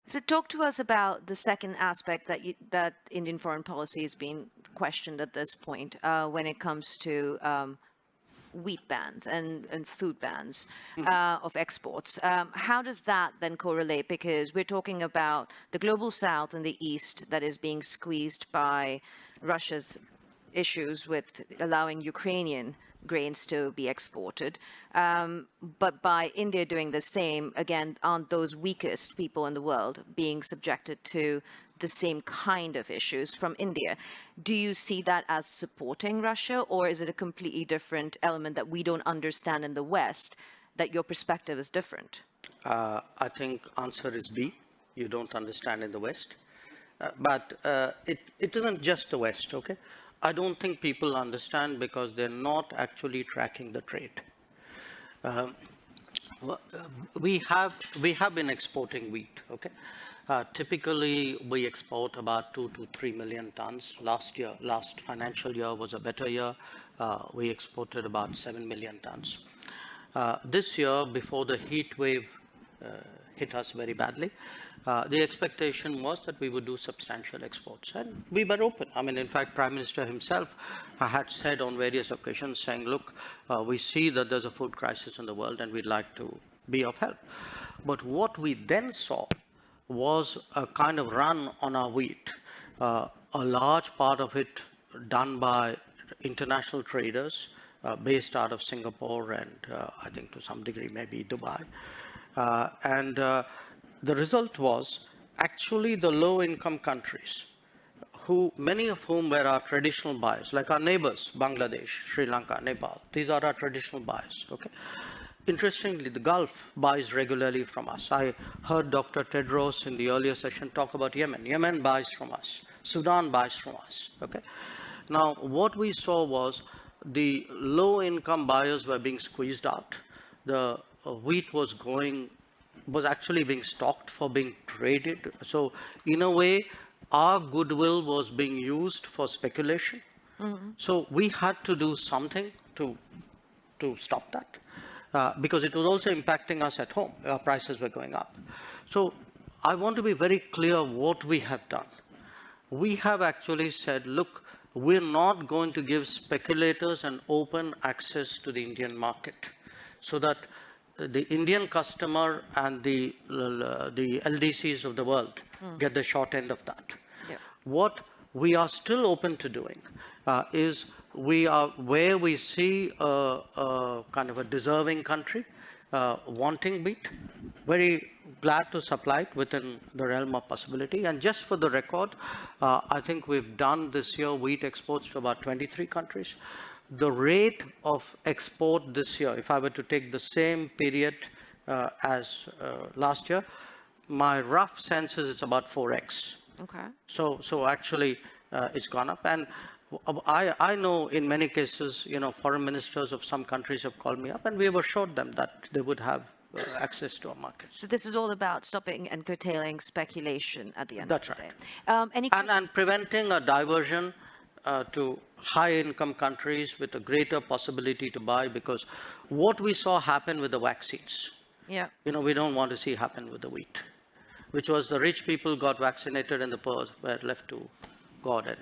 So talk to us about the second aspect that Indian foreign policy is being questioned at this point when it comes to wheat bans and food bans of exports. How does that then correlate? Because we're talking about the global south and the east that is being squeezed by Russia's issues with allowing Ukrainian grains to be exported. But by India doing the same, again, aren't those weakest people in the world being subjected to the same kind of issues from India? Do you see that as supporting Russia, or is it a completely different element that we don't understand in the West, that your perspective is different? I think answer is B. You don't understand in the West. But it isn't just the West, okay? I don't think people understand because they're not actually tracking the trade. We have been exporting wheat, okay? Typically, we export about 2 to 3 million tons. Last financial year was a better year. We exported about 7 million tons. This year, before the heat wave hit us very badly, the expectation was that we would do substantial exports, and we were open. I mean, in fact, Prime Minister himself had said on various occasions, saying, look, we see that there's a food crisis in the world and we'd like to be of help. But what we then saw was a kind of run on our wheat, a large part of it done by international traders based out of Singapore and I think to some degree maybe Dubai. The result was actually the low-income countries, many of whom were our traditional buyers, like our neighbors, Bangladesh, Sri Lanka, Nepal. These are our traditional buyers, okay? Interestingly, the Gulf buys regularly from us. I heard Dr. Tedros in the earlier session talk about Yemen. Yemen buys from us. Sudan buys from us, okay? Now, what we saw was the low-income buyers were being squeezed out. The wheat was actually being stocked for being traded. So in a way, our goodwill was being used for speculation. Mm-hmm. So we had to do something to stop that because it was also impacting us at home. Our prices were going up. So I want to be very clear what we have done. We have actually said, look, we're not going to give speculators an open access to the Indian market so that the Indian customer and the LDCs of the world get the short end of that. Yeah. What we are still open to doing is where we see a kind of a deserving country wanting wheat, very glad to supply it within the realm of possibility. And just for the record, I think we've done this year wheat exports to about 23 countries. The rate of export this year, if I were to take the same period as last year, my rough sense is it's about 4x. Okay. So actually, it's gone up. And I know in many cases, foreign ministers of some countries have called me up, and we have assured them that they would have access to our markets. So this is all about stopping and curtailing speculation at the end That's of the right. day. And preventing a diversion to high-income countries with a greater possibility to buy, because what we saw happen with the vaccines, we don't want to see happen with the wheat, which was the rich people got vaccinated and the poor were left to God and